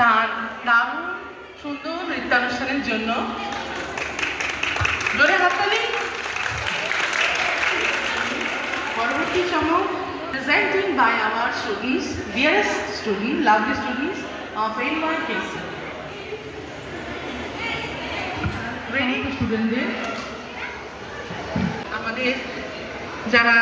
তার দারুণ সুন্দর নৃত্যানুষ্ঠানের জন্য জোরে হাততালি। পরবর্তী চমক presented by our students, dearest student, lovely students of Aylmer KC. Training স্টুডেন্টদের আমাদের যারা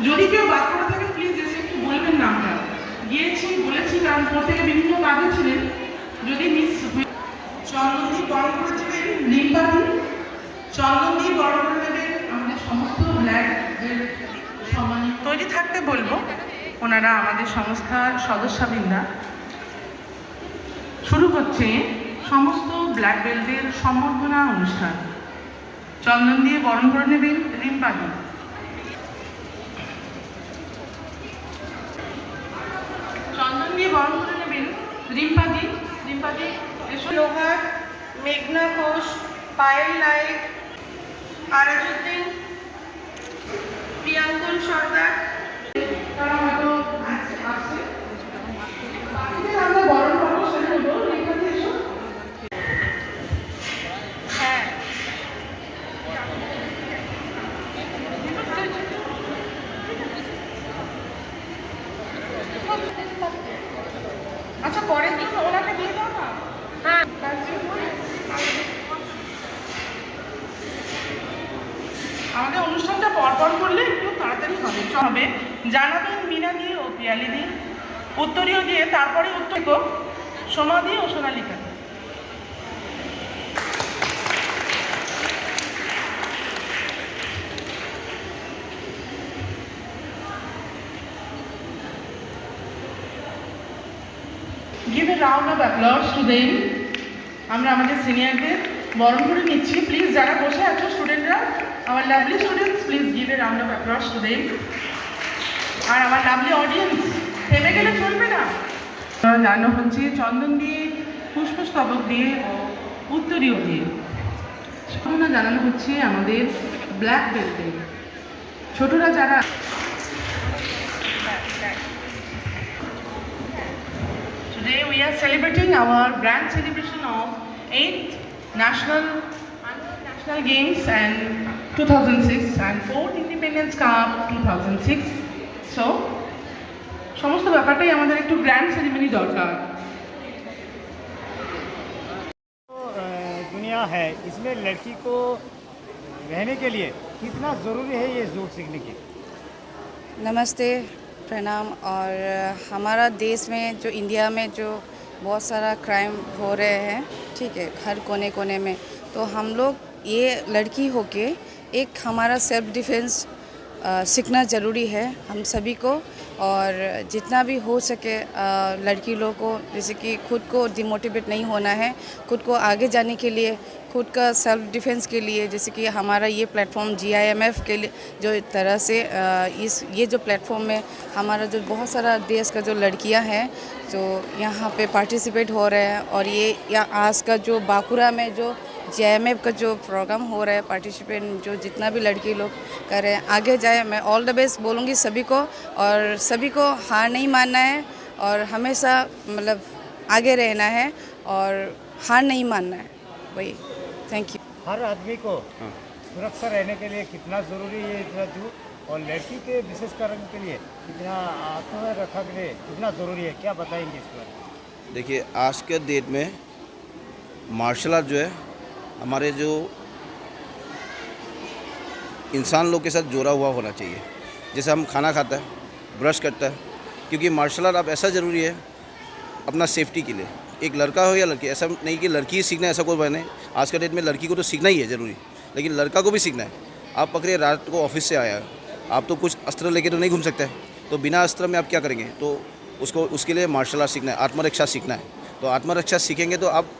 যদি কেউ বাদ করে থাকেন প্লিজ এসে একটু বলবেন নামটা। গিয়েছি বলেছি কারণ প্রত্যেকে বিভিন্ন কাজে ছিলেন। যদি মিস চন্দনদি বরণ করে দেবেন লিম্বাদি, চন্দনদি বরণ করে দেবেন আমাদের সমস্ত ব্ল্যাকদের সম্মানিত। তৈরি থাকতে বলবো ওনারা আমাদের সংস্থার সদস্যবৃন্দা। শুরু হচ্ছে সমস্ত ব্ল্যাক বেল্টদের সম্বর্ধনা অনুষ্ঠান। চন্দন দিয়ে বরণ করে নেবেন লিম্বাদি। চন্দন দিয়ে বরণ করে নেবেন রিম্পাদি। রিম্পাদি লোহার, মেঘনা ঘোষ, পায়েল নায়েক, আরাজউদ্দিন, প্রিয়াঙ্কুল সর্দার, তারা হয়তো আসছে। আমরা বরণ করবো সেটা হলো রিম্পাদি এসো। হ্যাঁ আচ্ছা পরের দিন ওনাকে দিয়ে দাও না। হ্যাঁ আমাদের অনুষ্ঠানটা পরপর করলে একটু তাড়াতাড়ি হবে। জানাবেন মিনা দিয়ে ও পিয়ালি দিয়ে, উত্তরীয় দিয়ে, তারপরে উত্তর সোমা দিয়ে ও Sonalika. Give a round of applause to them. আমরা আমাদের সিনিয়রদের বরণ করে নিচ্ছি। প্লিজ যারা বসে আছো স্টুডেন্টরা, আমার lovely students, please give a round of applause to them. আর আমার লাভলি অডিয়েন্স, থেমে গেলে চলবে না। জানানো হচ্ছে চন্দন দিয়ে, পুষ্পস্তবক দিয়ে ও উত্তরীয় দিয়ে। সম্মাননা জানানো হচ্ছে আমাদের ব্ল্যাক বেল্টে ছোটরা যারা। Today we are celebrating our grand celebration of 8th National Games and 2006 and 4th Independence Cup 2006. So, সমস্ত ব্যাপারটাই আমাদের একটু গ্র্যান্ড সেরিমনি দরকার। दुनिया है, इसमें लड़की को रहने के लिए कितना ज़रूरी है ये जोक सीखने की? नमस्ते, प्रणाम। और हमारा देश में जो इंडिया में जो बहुत सारा क्राइम हो रहे हैं, ठीक है, हर कोने कोने में, तो हम लोग ये लड़की होके एक हमारा सेल्फ डिफेंस सीखना ज़रूरी है हम सभी को। और जितना भी हो सके लड़की लोग को, जैसे कि खुद को डिमोटिवेट नहीं होना है, खुद को आगे जाने के लिए, खुद का सेल्फ डिफेंस के लिए, जैसे कि हमारा ये प्लेटफॉर्म GIMF के लिए जो तरह से ये जो प्लेटफॉर्म में हमारा जो बहुत सारा देश का जो लड़कियां हैं जो यहाँ पे पार्टिसिपेट हो रहे हैं। और ये आज का जो बांकुड़ा में जो GIMF का जो प्रोग्राम हो रहा है, पार्टिसिपेट जो जितना भी लड़की लोग कर रहे हैं, आगे जाए। मैं ऑल द बेस्ट बोलूँगी सभी को, और सभी को हार नहीं मानना है और हमेशा मतलब आगे रहना है और हार नहीं मानना है। वही, थैंक यू। हर आदमी को सुरक्षा रहने के लिए कितना ज़रूरी है इतना जो, और लड़की के विशेषकरण के लिए कितना आत्मरक्षा के लिए कितना ज़रूरी है, क्या बताएंगे इस पर? देखिए, आज के डेट में मार्शल आर्ट जो है हमारे जो इंसान लोग के साथ जोड़ा हुआ होना चाहिए। जैसे हम खाना खाता है, ब्रश करता है, क्योंकि मार्शल आर्ट अब ऐसा ज़रूरी है अपना सेफ्टी के लिए। एक लड़का हो या लड़की, ऐसा नहीं कि लड़की ही सीखना है, ऐसा कोई बने। आज के डेट में लड़की को तो सीखना ही है ज़रूरी, लेकिन लड़का को भी सीखना है। आप पकड़िए रात को ऑफिस से आया, आप तो कुछ अस्त्र लेके तो नहीं घूम सकते, तो बिना अस्त्र में आप क्या करेंगे? तो उसको उसके लिए मार्शल आर्ट सीखना है, आत्मरक्षा सीखना है। तो आत्मरक्षा सीखेंगे तो आप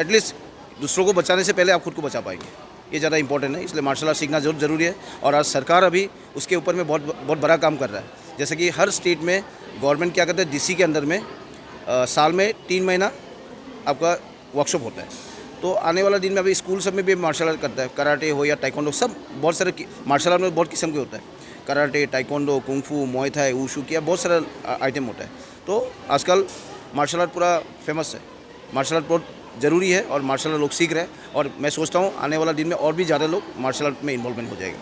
एटलीस्ट दूसरों को बचाने से पहले आप खुद को बचा पाएंगे। ये ज़्यादा इंपॉर्टेंट है, इसलिए मार्शल आर्ट सीखना जरूरी है। और आज सरकार अभी उसके ऊपर में बहुत बड़ा काम कर रहा है। जैसे कि हर स्टेट में गवर्नमेंट क्या करता है, डीसी के अंदर में साल में 3 महीना आपका वर्कशॉप होता है। तो आने वाला दिन में अभी स्कूल सब में भी मार्शल आर्ट करता है, कराटे हो या टाइकोंडो, सब बहुत सारे मार्शल आर्ट में बहुत किस्म के होता है। Karate, taekwondo, kung fu, muay Thai, wushu किया बहुत सारा आइटम होता है। तो आजकल मार्शल आर्ट पूरा फेमस है। मार्शल आर्ट बहुत ज़रूरी है और मार्शल आर्ट लोग सीख रहे हैं। और मैं सोचता हूँ आने वाला दिन में और भी ज़्यादा लोग मार्शल आर्ट में इन्वॉल्वमेंट हो जाएगा।